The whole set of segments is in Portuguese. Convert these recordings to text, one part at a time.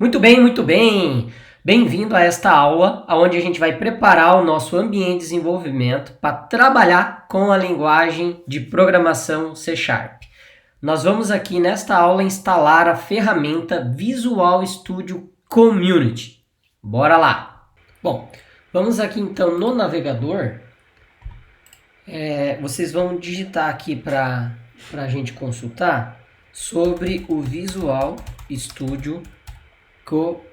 Muito bem, muito bem! Bem-vindo a esta aula, onde a gente vai preparar o nosso ambiente de desenvolvimento para trabalhar com a linguagem de programação C#. Nós vamos aqui nesta aula instalar a ferramenta Visual Studio Community. Bora lá! Bom, vamos aqui então no navegador. Vocês vão digitar aqui para a gente consultar sobre o Visual Studio Community.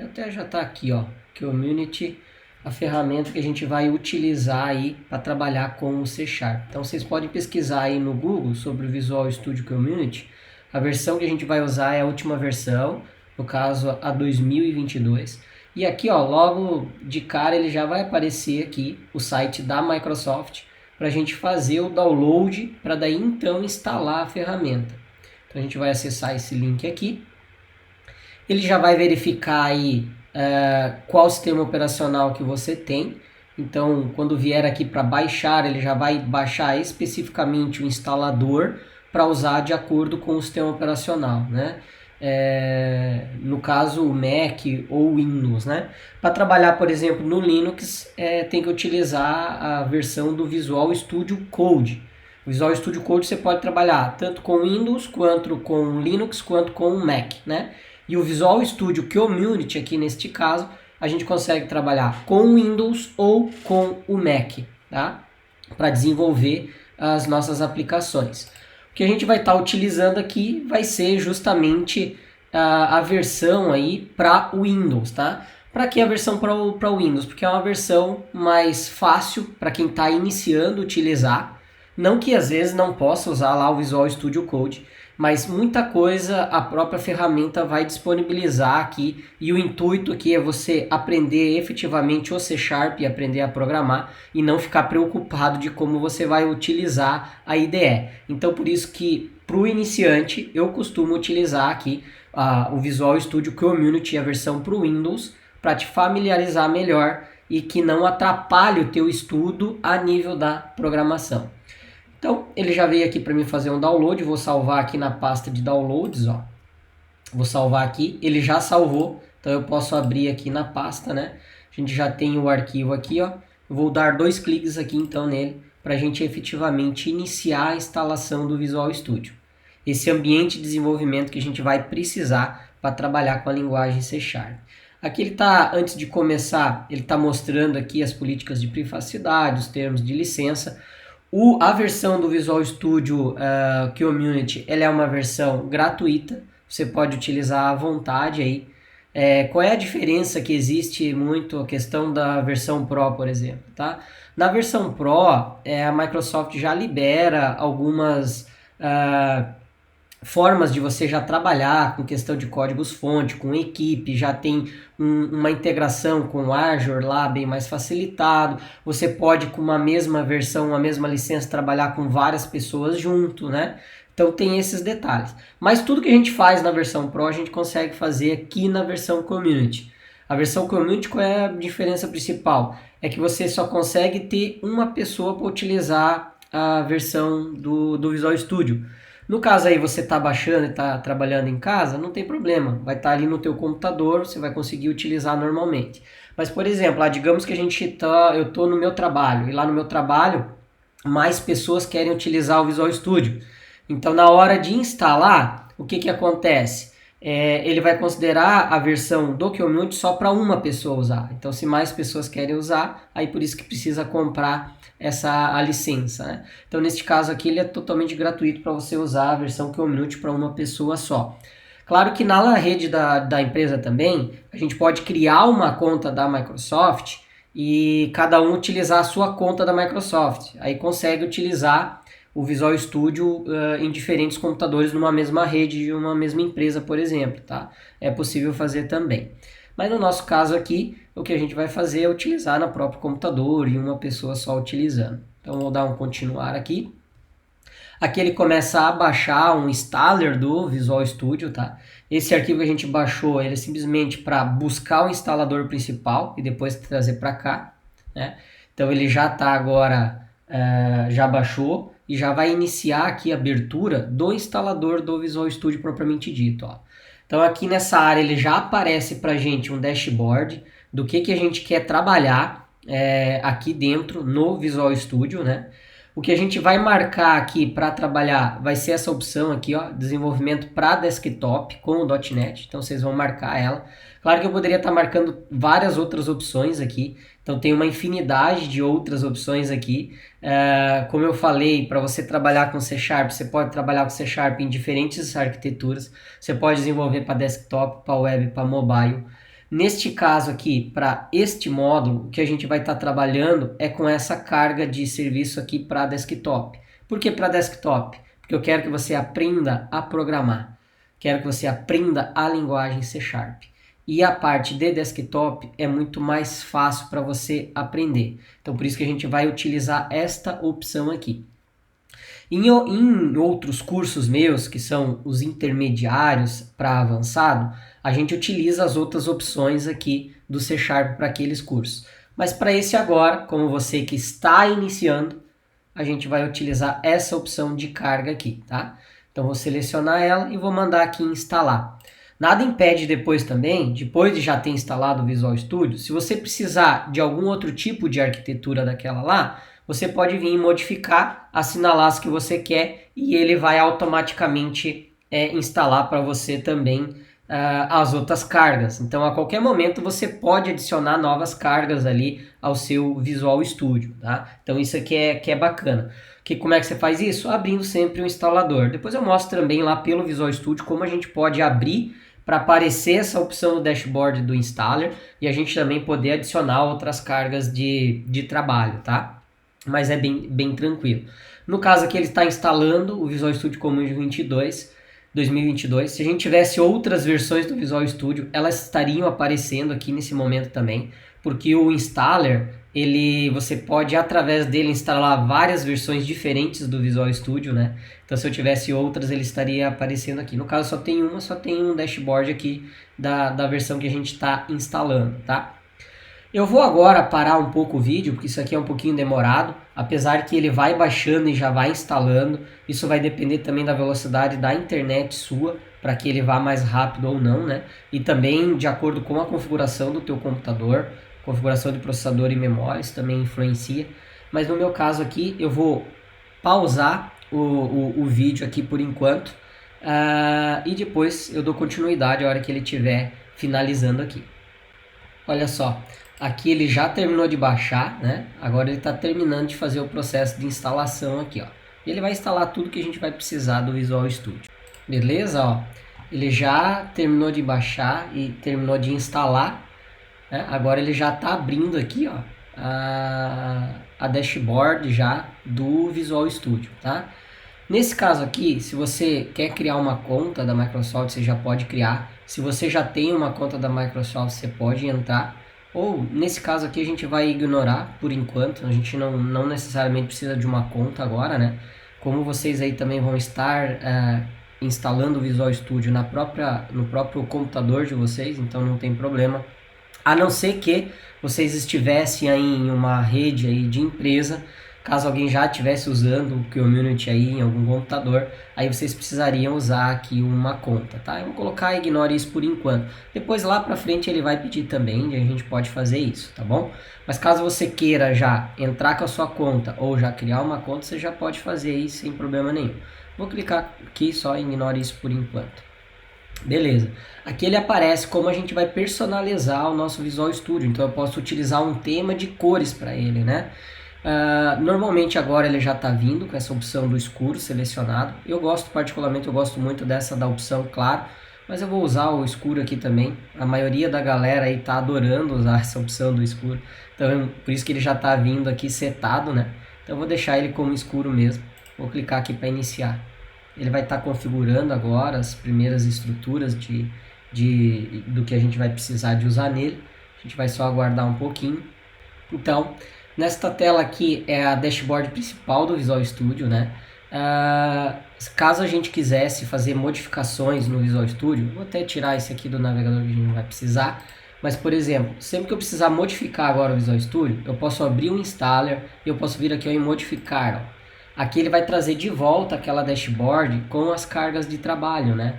Até já está aqui, ó, Community, a ferramenta que a gente vai utilizar aí para trabalhar com o C#. Então vocês podem pesquisar aí no Google sobre o Visual Studio Community. A versão que a gente vai usar é a última versão, no caso a 2022. E aqui, ó, logo de cara ele já vai aparecer aqui o site da Microsoft para a gente fazer o download para daí então instalar a ferramenta. Então a gente vai acessar esse link aqui. Ele já vai verificar aí qual sistema operacional que você tem. Então quando vier aqui para baixar, ele já vai baixar especificamente o instalador para usar de acordo com o sistema operacional, né? No caso o Mac ou Windows, né? Para trabalhar, por exemplo, no Linux, tem que utilizar a versão do Visual Studio Code. O Visual Studio Code você pode trabalhar tanto com Windows, quanto com Linux, quanto com Mac, né? E o Visual Studio Community, aqui neste caso, a gente consegue trabalhar com Windows ou com o Mac, tá? Para desenvolver as nossas aplicações. O que a gente vai estar utilizando aqui vai ser justamente a versão aí para o Windows, tá? Para que a versão para o Windows? Porque é uma versão mais fácil para quem está iniciando a utilizar. Não que às vezes não possa usar lá o Visual Studio Code, mas muita coisa a própria ferramenta vai disponibilizar aqui, e o intuito aqui é você aprender efetivamente o C# e aprender a programar e não ficar preocupado de como você vai utilizar a IDE. Então por isso que para o iniciante eu costumo utilizar aqui o Visual Studio Community, a versão para o Windows, para te familiarizar melhor e que não atrapalhe o teu estudo a nível da programação. Então, ele já veio aqui para mim fazer um download, vou salvar aqui na pasta de downloads, ó. Vou salvar aqui, ele já salvou, então eu posso abrir aqui na pasta, né? A gente já tem o arquivo aqui, ó. Eu vou dar 2 cliques aqui então nele, para a gente efetivamente iniciar a instalação do Visual Studio. Esse ambiente de desenvolvimento que a gente vai precisar para trabalhar com a linguagem C#. Aqui ele está, antes de começar, ele está mostrando aqui as políticas de privacidade, os termos de licença. A versão do Visual Studio Community, ela é uma versão gratuita, você pode utilizar à vontade aí. Qual é a diferença que existe muito a questão da versão Pro, por exemplo, tá? Na versão Pro, a Microsoft já libera algumas formas de você já trabalhar com questão de códigos-fonte, com equipe, já tem uma integração com o Azure lá bem mais facilitado. Você pode, com uma mesma versão, uma mesma licença, trabalhar com várias pessoas junto, né? Então tem esses detalhes. Mas tudo que a gente faz na versão Pro, a gente consegue fazer aqui na versão Community. A versão Community, qual é a diferença principal? É que você só consegue ter uma pessoa para utilizar a versão do Visual Studio. No caso aí você está baixando e está trabalhando em casa, não tem problema, vai estar ali no teu computador, você vai conseguir utilizar normalmente. Mas, por exemplo, digamos que eu estou no meu trabalho, e lá no meu trabalho mais pessoas querem utilizar o Visual Studio. Então, na hora de instalar, o que acontece? Ele vai considerar a versão do Community só para uma pessoa usar. Então, se mais pessoas querem usar, aí por isso que precisa comprar a licença, né? Então, neste caso aqui, ele é totalmente gratuito para você usar a versão Community para uma pessoa só. Claro que na rede da empresa também, a gente pode criar uma conta da Microsoft e cada um utilizar a sua conta da Microsoft. Aí consegue utilizar o Visual Studio em diferentes computadores numa mesma rede de uma mesma empresa, por exemplo, tá? É possível fazer também. Mas no nosso caso aqui, o que a gente vai fazer é utilizar no próprio computador e uma pessoa só utilizando. Então vou dar um continuar aqui. Aqui ele começa a baixar um installer do Visual Studio, tá? Esse arquivo que a gente baixou, ele é simplesmente para buscar o instalador principal e depois trazer para cá, né? Então ele já está agora, já baixou e já vai iniciar aqui a abertura do instalador do Visual Studio propriamente dito, ó. Então aqui nessa área ele já aparece para a gente um dashboard do que a gente quer trabalhar aqui dentro no Visual Studio, né? O que a gente vai marcar aqui para trabalhar vai ser essa opção aqui, ó, desenvolvimento para desktop com o .NET. Então vocês vão marcar ela. Claro que eu poderia estar marcando várias outras opções aqui. Então tem uma infinidade de outras opções aqui. Como eu falei, para você trabalhar com C Sharp, você pode trabalhar com C Sharp em diferentes arquiteturas. Você pode desenvolver para desktop, para web, para mobile. Neste caso aqui, para este módulo, o que a gente vai estar trabalhando é com essa carga de serviço aqui para desktop. Por que para desktop? Porque eu quero que você aprenda a programar. Quero que você aprenda a linguagem C Sharp. E a parte de desktop é muito mais fácil para você aprender. Então, por isso que a gente vai utilizar esta opção aqui. Em outros cursos meus, que são os intermediários para avançado, a gente utiliza as outras opções aqui do C Sharp para aqueles cursos. Mas para esse agora, como você que está iniciando, a gente vai utilizar essa opção de carga aqui, tá? Então vou selecionar ela e vou mandar aqui instalar. Nada impede depois também, depois de já ter instalado o Visual Studio, se você precisar de algum outro tipo de arquitetura daquela lá, você pode vir modificar, assinalar as que você quer e ele vai automaticamente instalar para você também as outras cargas. Então, a qualquer momento, você pode adicionar novas cargas ali ao seu Visual Studio, tá? Então, isso aqui é bacana. Como é que você faz isso? Abrindo sempre o instalador. Depois eu mostro também lá pelo Visual Studio como a gente pode abrir para aparecer essa opção no dashboard do installer e a gente também poder adicionar outras cargas de trabalho, tá? Mas é bem tranquilo. No caso aqui ele está instalando o Visual Studio Code 2022. Se a gente tivesse outras versões do Visual Studio, elas estariam aparecendo aqui nesse momento também, porque o installer, você pode através dele instalar várias versões diferentes do Visual Studio, né? Então se eu tivesse outras, ele estaria aparecendo aqui. No caso só tem um dashboard aqui da versão que a gente está instalando, tá? Eu vou agora parar um pouco o vídeo, porque isso aqui é um pouquinho demorado, apesar que ele vai baixando e já vai instalando. Isso vai depender também da velocidade da internet sua, para que ele vá mais rápido ou não, né? E também de acordo com a configuração do teu computador, configuração de processador e memória, isso também influencia. Mas no meu caso aqui, eu vou pausar o vídeo aqui por enquanto, e depois eu dou continuidade a hora que ele estiver finalizando aqui. Olha só. Aqui ele já terminou de baixar, né? Agora ele está terminando de fazer o processo de instalação aqui, ó. Ele vai instalar tudo que a gente vai precisar do Visual Studio. Beleza, ó. Ele já terminou de baixar e terminou de instalar, né? Agora ele já está abrindo aqui, ó, a dashboard já do Visual Studio, tá? Nesse caso aqui, se você quer criar uma conta da Microsoft, você já pode criar. Se você já tem uma conta da Microsoft, você pode entrar. Ou, nesse caso aqui, a gente vai ignorar por enquanto. A gente não necessariamente precisa de uma conta agora, né? Como vocês aí também vão estar instalando o Visual Studio no próprio computador de vocês, então não tem problema. A não ser que vocês estivessem aí em uma rede aí de empresa, caso alguém já estivesse usando o Community aí em algum computador, aí vocês precisariam usar aqui uma conta, tá? Eu vou colocar ignore isso por enquanto. Depois lá pra frente ele vai pedir também, e a gente pode fazer isso, tá bom? Mas caso você queira já entrar com a sua conta ou já criar uma conta, você já pode fazer isso sem problema nenhum. Vou clicar aqui só em ignore isso por enquanto. Beleza. Aqui ele aparece como a gente vai personalizar o nosso Visual Studio. Então eu posso utilizar um tema de cores para ele, né? Normalmente agora ele já está vindo com essa opção do escuro selecionado. Particularmente eu gosto muito dessa da opção claro, mas eu vou usar o escuro aqui também. A maioria da galera aí está adorando usar essa opção do escuro. Então por isso que ele já está vindo aqui setado, né? Então eu vou deixar ele como escuro mesmo. Vou clicar aqui para iniciar. Ele vai estar configurando agora as primeiras estruturas do que a gente vai precisar de usar nele. A gente vai só aguardar um pouquinho. Então, nesta tela aqui é a dashboard principal do Visual Studio, né? Caso a gente quisesse fazer modificações no Visual Studio, vou até tirar esse aqui do navegador que a gente não vai precisar, mas por exemplo, sempre que eu precisar modificar agora o Visual Studio, eu posso abrir um installer e eu posso vir aqui ó, em modificar. Ó. Aqui ele vai trazer de volta aquela dashboard com as cargas de trabalho, né?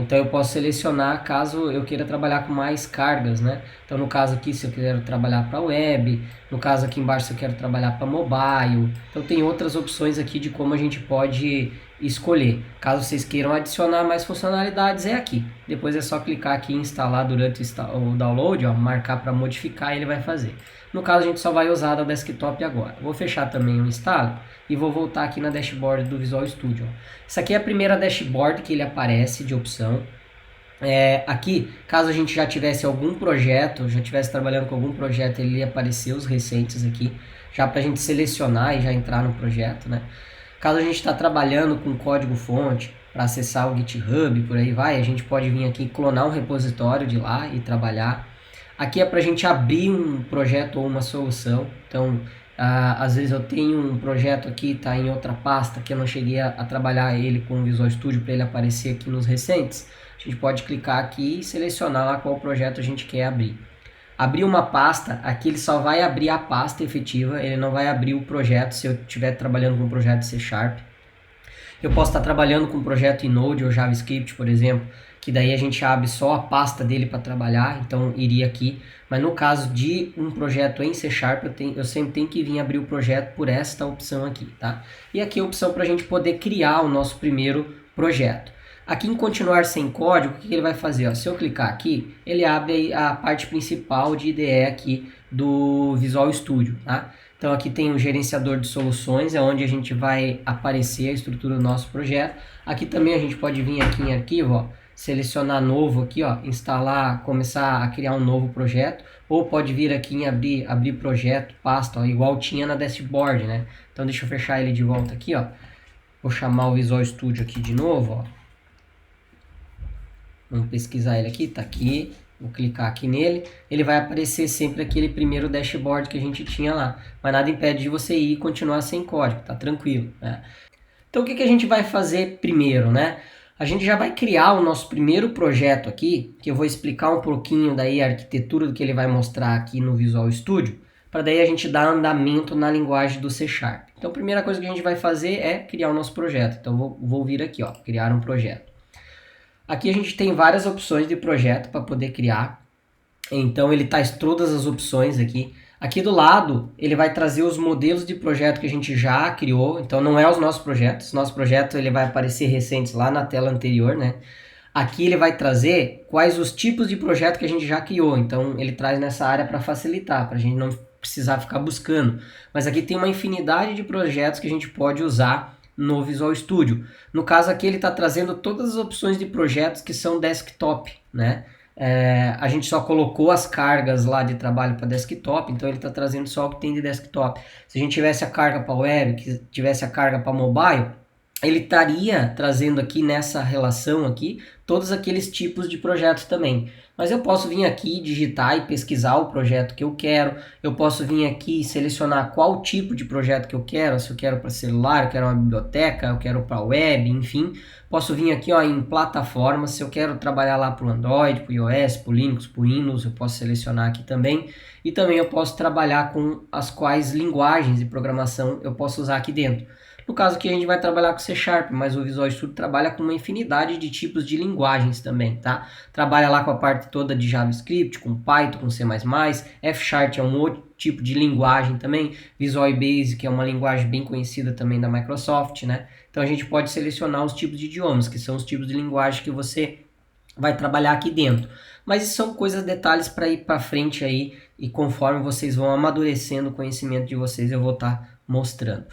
Então eu posso selecionar caso eu queira trabalhar com mais cargas, né? Então no caso aqui, se eu quero trabalhar para web, no caso aqui embaixo se eu quero trabalhar para mobile, então tem outras opções aqui de como a gente pode escolher. Caso vocês queiram adicionar mais funcionalidades, é aqui. Depois é só clicar aqui em instalar durante o download, ó, marcar para modificar e ele vai fazer. No caso a gente só vai usar da desktop agora. Vou fechar também o instalo e vou voltar aqui na dashboard do Visual Studio. Essa aqui é a primeira dashboard que ele aparece de opção. Aqui, caso a gente já tivesse algum projeto, já estivesse trabalhando com algum projeto, ele ia aparecer os recentes aqui, já para a gente selecionar e já entrar no projeto, né? Caso a gente está trabalhando com código-fonte para acessar o GitHub, por aí vai, a gente pode vir aqui clonar um repositório de lá e trabalhar. Aqui é para a gente abrir um projeto ou uma solução, então às vezes eu tenho um projeto aqui, está em outra pasta, que eu não cheguei a trabalhar ele com o Visual Studio para ele aparecer aqui nos recentes. A gente pode clicar aqui e selecionar lá qual projeto a gente quer abrir. Abrir uma pasta, aqui ele só vai abrir a pasta efetiva, ele não vai abrir o projeto se eu estiver trabalhando com um projeto C#. Eu posso estar trabalhando com um projeto em Node ou JavaScript, por exemplo, que daí a gente abre só a pasta dele para trabalhar, então iria aqui. Mas no caso de um projeto em C#, eu sempre tenho que vir abrir o projeto por esta opção aqui, tá? E aqui é a opção para a gente poder criar o nosso primeiro projeto. Aqui em continuar sem código, o que ele vai fazer? Ó, se eu clicar aqui, ele abre a parte principal de IDE aqui do Visual Studio, tá? Então aqui tem o gerenciador de soluções, é onde a gente vai aparecer a estrutura do nosso projeto. Aqui também a gente pode vir aqui em arquivo, ó, selecionar novo aqui, ó, instalar, começar a criar um novo projeto, ou pode vir aqui em abrir projeto, pasta, ó, igual tinha na dashboard, né? Então deixa eu fechar ele de volta aqui, ó. Vou chamar o Visual Studio aqui de novo, ó. Vamos pesquisar ele aqui, tá aqui. Vou clicar aqui nele, ele vai aparecer sempre aquele primeiro dashboard que a gente tinha lá. Mas nada impede de você ir e continuar sem código, tá tranquilo, né? Então o que a gente vai fazer primeiro, né? A gente já vai criar o nosso primeiro projeto aqui, que eu vou explicar um pouquinho daí a arquitetura do que ele vai mostrar aqui no Visual Studio, para daí a gente dar andamento na linguagem do C#. Então a primeira coisa que a gente vai fazer é criar o nosso projeto. Então vou vir aqui, ó, criar um projeto. Aqui a gente tem várias opções de projeto para poder criar. Então ele traz todas as opções aqui. Aqui do lado ele vai trazer os modelos de projeto que a gente já criou. Então não é os nossos projetos. Nosso projeto ele vai aparecer recentes lá na tela anterior, né? Aqui ele vai trazer quais os tipos de projeto que a gente já criou. Então ele traz nessa área para facilitar, para a gente não precisar ficar buscando. Mas aqui tem uma infinidade de projetos que a gente pode usar no Visual Studio. No caso aqui ele está trazendo todas as opções de projetos que são desktop, né? A gente só colocou as cargas lá de trabalho para desktop, então ele está trazendo só o que tem de desktop. Se a gente tivesse a carga para web, que tivesse a carga para mobile, ele estaria trazendo aqui nessa relação aqui todos aqueles tipos de projetos também. Mas eu posso vir aqui, digitar e pesquisar o projeto que eu quero. Eu posso vir aqui e selecionar qual tipo de projeto que eu quero. Se eu quero para celular, eu quero uma biblioteca, eu quero para web, enfim. Posso vir aqui ó, em plataformas. Se eu quero trabalhar lá para o Android, para o iOS, para o Linux, para o Windows, eu posso selecionar aqui também. E também eu posso trabalhar com as quais linguagens de programação eu posso usar aqui dentro. No caso aqui a gente vai trabalhar com C#, mas o Visual Studio trabalha com uma infinidade de tipos de linguagens também, tá? Trabalha lá com a parte toda de JavaScript, com Python, com C++, F# é um outro tipo de linguagem também, Visual Basic é uma linguagem bem conhecida também da Microsoft, né? Então a gente pode selecionar os tipos de idiomas, que são os tipos de linguagem que você vai trabalhar aqui dentro. Mas isso são coisas, detalhes para ir para frente aí, e conforme vocês vão amadurecendo o conhecimento de vocês, eu vou estar mostrando.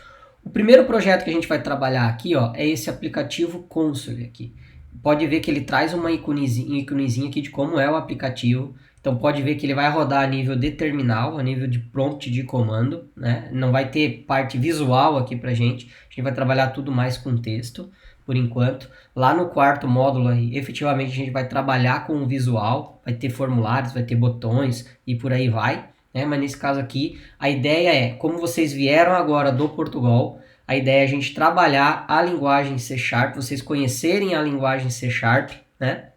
O primeiro projeto que a gente vai trabalhar aqui, ó, é esse aplicativo Console aqui. Pode ver que ele traz uma íconezinha aqui de como é o aplicativo. Então pode ver que ele vai rodar a nível de terminal, a nível de prompt de comando, né? Não vai ter parte visual aqui pra gente. A gente vai trabalhar tudo mais com texto, por enquanto. Lá no quarto módulo aí, efetivamente a gente vai trabalhar com o visual. Vai ter formulários, vai ter botões e por aí vai. Mas nesse caso aqui, a ideia é, como vocês vieram agora do Portugal, A ideia é a gente trabalhar a linguagem C Sharp, vocês conhecerem a linguagem C Sharp, né?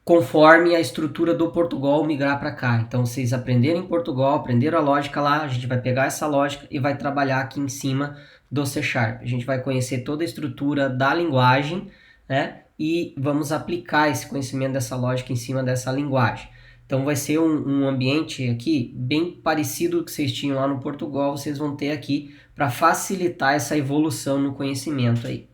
Conforme a estrutura do Portugal migrar para cá. Então, vocês aprenderem Portugal, aprenderam a lógica lá, a gente vai pegar essa lógica e vai trabalhar aqui em cima do C Sharp. A gente vai conhecer toda a estrutura da linguagem, né? E vamos aplicar esse conhecimento dessa lógica em cima dessa linguagem. Então, vai ser um ambiente aqui bem parecido com o que vocês tinham lá no Portugal, vocês vão ter aqui para facilitar essa evolução no conhecimento aí.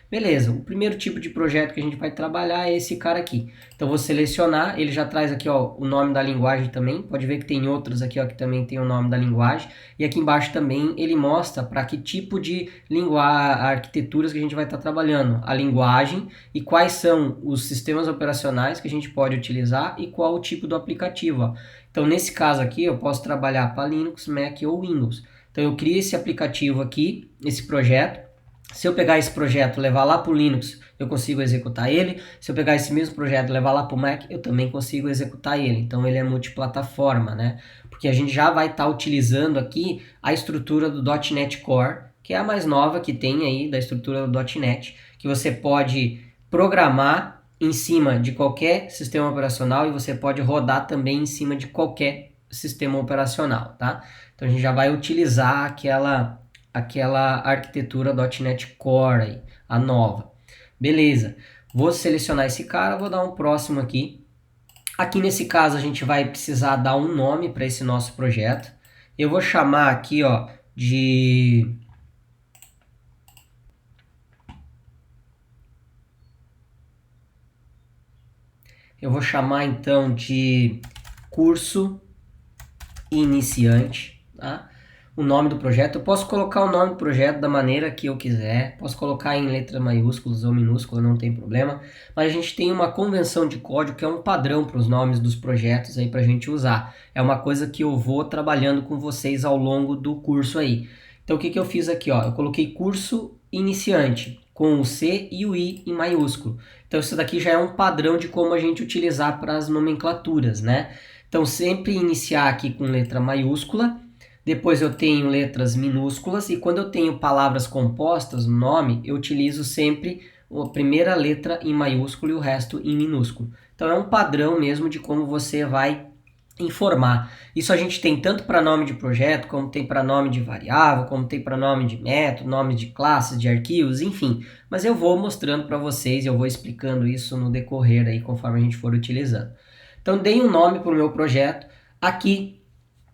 Beleza, o primeiro tipo de projeto que a gente vai trabalhar é esse cara aqui. Então vou selecionar, ele já traz aqui ó, o nome da linguagem também, pode ver que tem outros aqui ó, que também tem o nome da linguagem. E aqui embaixo também ele mostra para que tipo de arquiteturas que a gente vai estar trabalhando. A linguagem e quais são os sistemas operacionais que a gente pode utilizar e qual o tipo do aplicativo. Ó. Então nesse caso aqui eu posso trabalhar para Linux, Mac ou Windows. Então eu crio esse aplicativo aqui, esse projeto. Se eu pegar esse projeto e levar lá para o Linux, eu consigo executar ele. Se eu pegar esse mesmo projeto e levar lá para o Mac, eu também consigo executar ele. Então ele é multiplataforma, né? Porque a gente já vai estar utilizando aqui a estrutura do .NET Core, que é a mais nova que tem aí da estrutura do .NET, que você pode programar em cima de qualquer sistema operacional e você pode rodar também em cima de qualquer sistema operacional, tá? Então a gente já vai utilizar aquela arquitetura .NET Core aí, a nova. Beleza, vou selecionar esse cara, vou dar um próximo aqui. Aqui nesse caso a gente vai precisar dar um nome para esse nosso projeto. Eu vou chamar aqui ó, de... Eu vou chamar então de curso iniciante, tá? O nome do projeto, eu posso colocar o nome do projeto da maneira que eu quiser, posso colocar em letras maiúsculas ou minúsculas, não tem problema, mas a gente tem uma convenção de código que é um padrão para os nomes dos projetos aí para a gente usar, é uma coisa que eu vou trabalhando com vocês ao longo do curso aí. Então o que eu fiz aqui, ó, eu coloquei curso iniciante, com o C e o I em maiúsculo, então isso daqui já é um padrão de como a gente utilizar para as nomenclaturas, né? Então sempre iniciar aqui com letra maiúscula, depois eu tenho letras minúsculas e quando eu tenho palavras compostas no nome, eu utilizo sempre a primeira letra em maiúsculo e o resto em minúsculo. Então é um padrão mesmo de como você vai informar. Isso a gente tem tanto para nome de projeto, como tem para nome de variável, como tem para nome de método, nome de classes, de arquivos, enfim. Mas eu vou mostrando para vocês, eu vou explicando isso no decorrer aí, conforme a gente for utilizando. Então dei um nome para o meu projeto. Aqui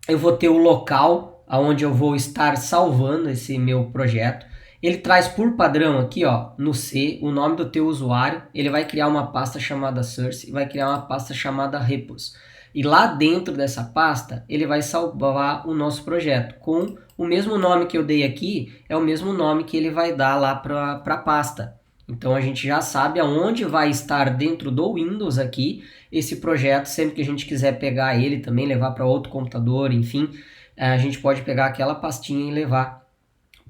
eu vou ter o local onde eu vou estar salvando esse meu projeto. Ele traz por padrão aqui, ó, no C, o nome do teu usuário. Ele vai criar uma pasta chamada source e vai criar uma pasta chamada repos. E lá dentro dessa pasta, ele vai salvar o nosso projeto. Com o mesmo nome que eu dei aqui, é o mesmo nome que ele vai dar lá para a pasta. Então a gente já sabe aonde vai estar dentro do Windows aqui esse projeto, sempre que a gente quiser pegar ele também, levar para outro computador, enfim, a gente pode pegar aquela pastinha e levar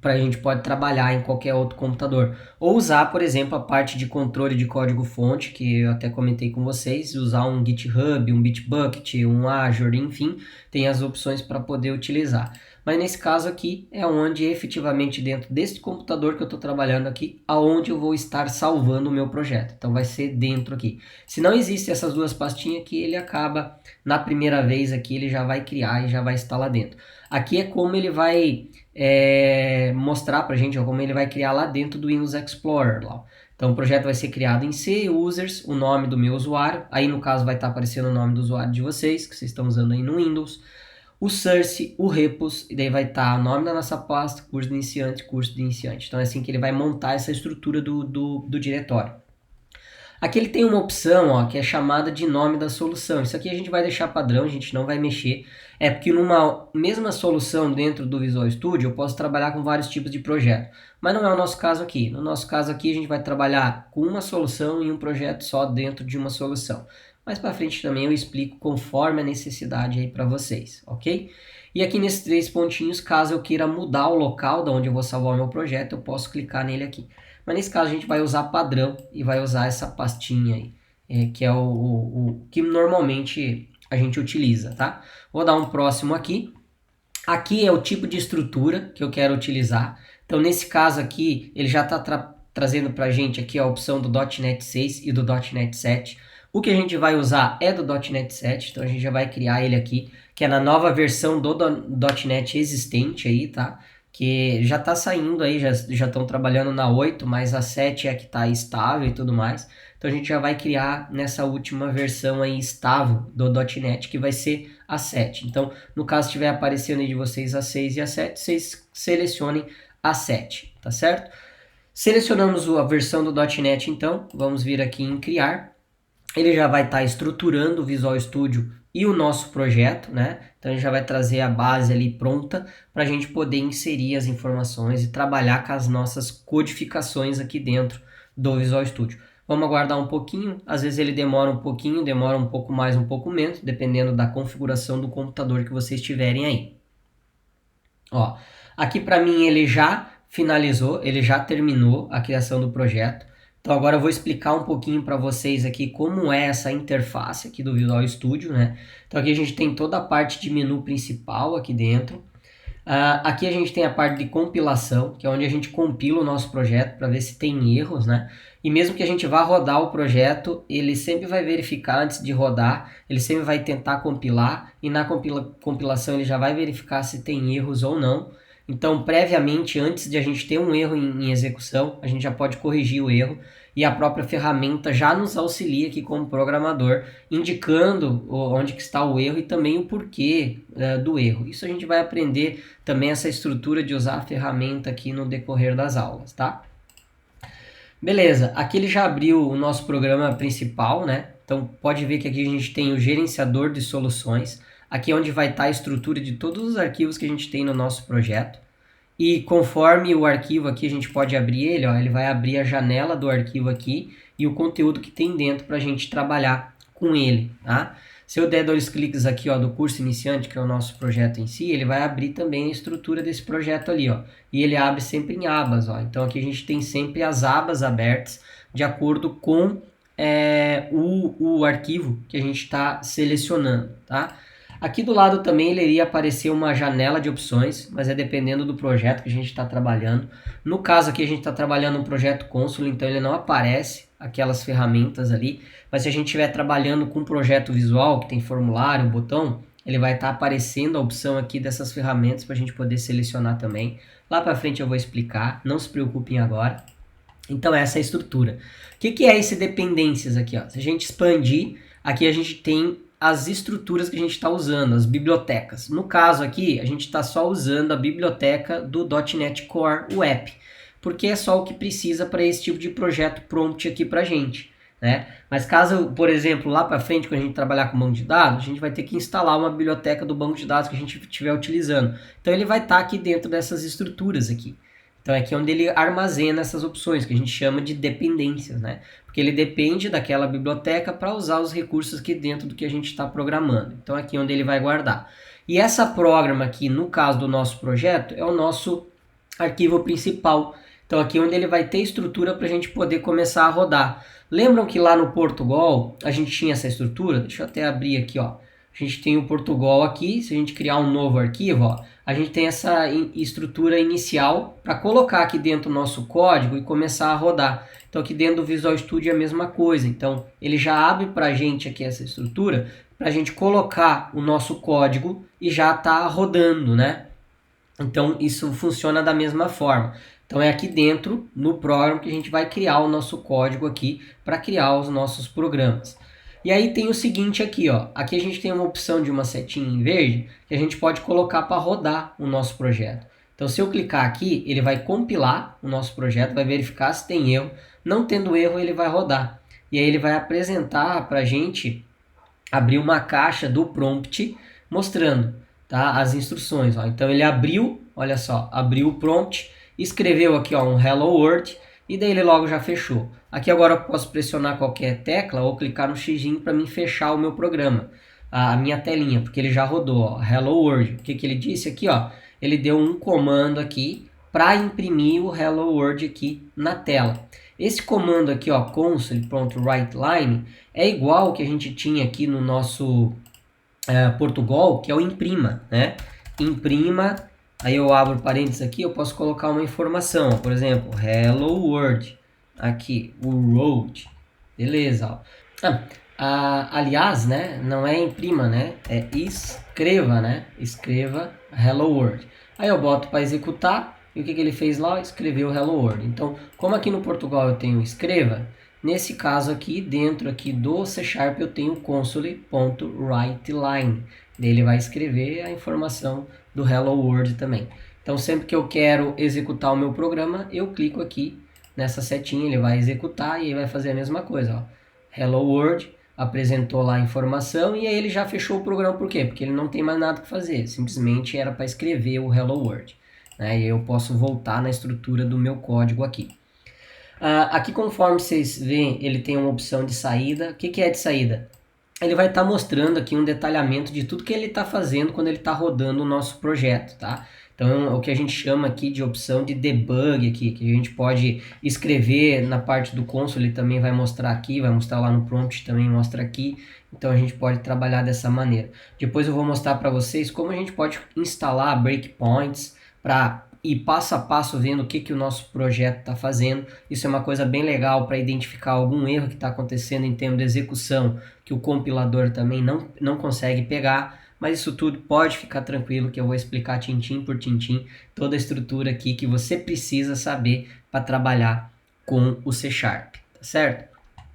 para a gente pode trabalhar em qualquer outro computador. Ou usar, por exemplo, a parte de controle de código-fonte, que eu até comentei com vocês, usar um GitHub, um Bitbucket, um Azure, enfim, tem as opções para poder utilizar. Mas nesse caso aqui é onde efetivamente dentro desse computador que eu estou trabalhando aqui, aonde eu vou estar salvando o meu projeto. Então vai ser dentro aqui. Se não existem essas duas pastinhas aqui, ele acaba, na primeira vez aqui, ele já vai criar e já vai estar lá dentro. Aqui é como ele vai mostrar pra gente, ó, como ele vai criar lá dentro do Windows Explorer. Lá. Então o projeto vai ser criado em C, users, o nome do meu usuário. Aí no caso vai estar aparecendo o nome do usuário de vocês, que vocês estão usando aí no Windows. O source, o repos, e daí vai estar o nome da nossa pasta, curso de iniciante, curso de iniciante. Então é assim que ele vai montar essa estrutura do diretório. Aqui ele tem uma opção, ó, que é chamada de nome da solução. Isso aqui a gente vai deixar padrão, a gente não vai mexer. É porque numa mesma solução dentro do Visual Studio eu posso trabalhar com vários tipos de projeto. Mas não é o nosso caso aqui. No nosso caso aqui a gente vai trabalhar com uma solução e um projeto só dentro de uma solução. Mais para frente também eu explico conforme a necessidade aí para vocês, ok? E aqui nesses 3 pontinhos, caso eu queira mudar o local de onde eu vou salvar o meu projeto, eu posso clicar nele aqui. Mas nesse caso a gente vai usar padrão e vai usar essa pastinha aí, que é o que normalmente a gente utiliza, tá? Vou dar um próximo aqui. Aqui é o tipo de estrutura que eu quero utilizar. Então, nesse caso aqui, ele já está trazendo para a gente aqui a opção do .NET 6 e do .NET 7. O que a gente vai usar é do .NET 7, então a gente já vai criar ele aqui, que é na nova versão do .NET existente aí, tá? Que já está saindo aí, já estão trabalhando na 8, mas a 7 é a que está estável e tudo mais. Então a gente já vai criar nessa última versão aí estável do .NET, que vai ser a 7. Então, no caso estiver aparecendo aí de vocês a 6 e a 7, vocês selecionem a 7, tá certo? Selecionamos a versão do .NET, então, vamos vir aqui em criar. Ele já vai estar estruturando o Visual Studio e o nosso projeto, né? Então, ele já vai trazer a base ali pronta para a gente poder inserir as informações e trabalhar com as nossas codificações aqui dentro do Visual Studio. Vamos aguardar um pouquinho, às vezes ele demora um pouquinho, demora um pouco mais, um pouco menos, dependendo da configuração do computador que vocês tiverem aí. Ó, aqui para mim ele já finalizou, ele já terminou a criação do projeto. Então agora eu vou explicar um pouquinho para vocês aqui como é essa interface aqui do Visual Studio, né? Então aqui a gente tem toda a parte de menu principal aqui dentro. Aqui a gente tem a parte de compilação, que é onde a gente compila o nosso projeto para ver se tem erros, né? E mesmo que a gente vá rodar o projeto, ele sempre vai verificar antes de rodar, ele sempre vai tentar compilar, e na compilação ele já vai verificar se tem erros ou não. Então, previamente, antes de a gente ter um erro em execução, a gente já pode corrigir o erro, e a própria ferramenta já nos auxilia aqui como programador, indicando onde que está o erro e também o porquê do erro. Isso a gente vai aprender também essa estrutura de usar a ferramenta aqui no decorrer das aulas, tá? Beleza, aqui ele já abriu o nosso programa principal, né? Então pode ver que aqui a gente tem o gerenciador de soluções, aqui é onde vai estar a estrutura de todos os arquivos que a gente tem no nosso projeto. E conforme o arquivo aqui, a gente pode abrir ele, ó, ele vai abrir a janela do arquivo aqui e o conteúdo que tem dentro para a gente trabalhar com ele, tá? Se eu der 2 cliques aqui, ó, do curso iniciante, que é o nosso projeto em si, ele vai abrir também a estrutura desse projeto ali, ó. E ele abre sempre em abas, ó. Então aqui a gente tem sempre as abas abertas de acordo com o arquivo que a gente está selecionando, tá? Aqui do lado também ele iria aparecer uma janela de opções, mas é dependendo do projeto que a gente está trabalhando. No caso aqui a gente está trabalhando um projeto Consul, então ele não aparece aquelas ferramentas ali, mas se a gente estiver trabalhando com um projeto visual, que tem formulário, botão, ele vai estar aparecendo a opção aqui dessas ferramentas para a gente poder selecionar também. Lá para frente eu vou explicar, não se preocupem agora. Então essa é a estrutura. O que é esse dependências aqui? Ó? Se a gente expandir, aqui a gente tem as estruturas que a gente está usando, as bibliotecas. No caso aqui, a gente está só usando a biblioteca do .NET Core Web, porque é só o que precisa para esse tipo de projeto prompt aqui para a gente, né? Mas caso, por exemplo, lá para frente, quando a gente trabalhar com banco de dados, a gente vai ter que instalar uma biblioteca do banco de dados que a gente estiver utilizando. Então ele vai estar aqui dentro dessas estruturas aqui. Então é aqui onde ele armazena essas opções, que a gente chama de dependências, né? Porque ele depende daquela biblioteca para usar os recursos aqui dentro do que a gente está programando. Então é aqui onde ele vai guardar. E essa programa aqui, no caso do nosso projeto, é o nosso arquivo principal. Então aqui onde ele vai ter estrutura para a gente poder começar a rodar. Lembram que lá no Portugal a gente tinha essa estrutura? Deixa eu até abrir aqui, ó. A gente tem o Portugal aqui, se a gente criar um novo arquivo, ó, a gente tem essa estrutura inicial para colocar aqui dentro o nosso código e começar a rodar. Então aqui dentro do Visual Studio é a mesma coisa. Então ele já abre para a gente aqui essa estrutura para a gente colocar o nosso código e já está rodando, né? Então isso funciona da mesma forma. Então é aqui dentro, no programa, que a gente vai criar o nosso código aqui para criar os nossos programas. E aí tem o seguinte aqui, ó. Aqui a gente tem uma opção de uma setinha em verde que a gente pode colocar para rodar o nosso projeto. Então se eu clicar aqui, ele vai compilar o nosso projeto, vai verificar se tem erro. Não tendo erro, ele vai rodar. E aí ele vai apresentar para a gente abrir uma caixa do prompt mostrando, tá, as instruções. Ó. Então ele abriu, olha só, abriu o prompt, escreveu aqui, ó, um Hello World e daí ele logo já fechou. Aqui agora eu posso pressionar qualquer tecla ou clicar no xizinho para mim fechar o meu programa, a minha telinha, porque ele já rodou, ó, Hello World. O que ele disse aqui, ó? Ele deu um comando aqui para imprimir o Hello World aqui na tela. Esse comando aqui, ó, console.writeLine, é igual ao que a gente tinha aqui no nosso Portugal, que é o imprima, né? imprima, aí eu abro parênteses aqui, eu posso colocar uma informação, por exemplo, Hello World, aqui, o road, beleza, ó. Aliás, né, não é imprima, né, é escreva, né, escreva Hello World. Aí eu boto para executar, e o que ele fez lá? Escreveu Hello World. Então, como aqui no Portugal eu tenho escreva, nesse caso aqui, dentro aqui do C# eu tenho console.writeLine. Ele vai escrever a informação do Hello World também. Então, sempre que eu quero executar o meu programa, eu clico aqui nessa setinha, ele vai executar e ele vai fazer a mesma coisa, ó. Hello World, apresentou lá a informação e aí ele já fechou o programa. Por quê? Porque ele não tem mais nada que fazer, simplesmente era para escrever o Hello World, né? E eu posso voltar na estrutura do meu código aqui. Aqui, conforme vocês veem, ele tem uma opção de saída. O que é de saída? Ele vai estar mostrando aqui um detalhamento de tudo que ele está fazendo quando ele está rodando o nosso projeto, tá? Então, é o que a gente chama aqui de opção de debug aqui, que a gente pode escrever na parte do console, ele também vai mostrar aqui, vai mostrar lá no prompt, também mostra aqui. Então, a gente pode trabalhar dessa maneira. Depois eu vou mostrar para vocês como a gente pode instalar breakpoints para ir passo a passo vendo o que o nosso projeto está fazendo. Isso é uma coisa bem legal para identificar algum erro que está acontecendo em termos de execução, que o compilador também não consegue pegar. Mas isso tudo pode ficar tranquilo que eu vou explicar tintim por tintim toda a estrutura aqui que você precisa saber para trabalhar com o C#, tá certo?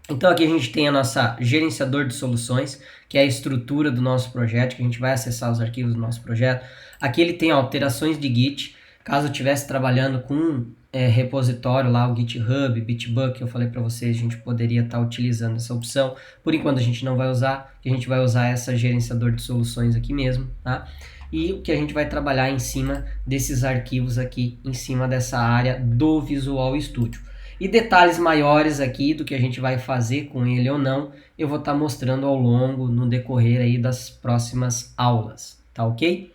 Então aqui a gente tem a nossa gerenciador de soluções, que é a estrutura do nosso projeto, que a gente vai acessar os arquivos do nosso projeto. Aqui ele tem alterações de Git, caso eu estivesse trabalhando com repositório lá, o GitHub, Bitbucket, que eu falei para vocês, a gente poderia estar utilizando essa opção. Por enquanto a gente não vai usar, a gente vai usar essa gerenciador de soluções aqui mesmo, tá? E o que a gente vai trabalhar em cima desses arquivos aqui, em cima dessa área do Visual Studio. E detalhes maiores aqui do que a gente vai fazer com ele ou não, eu vou estar mostrando ao longo, no decorrer aí das próximas aulas, tá ok?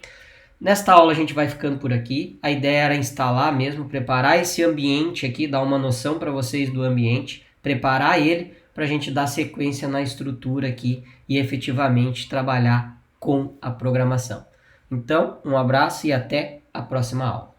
Nesta aula a gente vai ficando por aqui. A ideia era instalar mesmo, preparar esse ambiente aqui, dar uma noção para vocês do ambiente, preparar ele para a gente dar sequência na estrutura aqui e efetivamente trabalhar com a programação. Então, um abraço e até a próxima aula.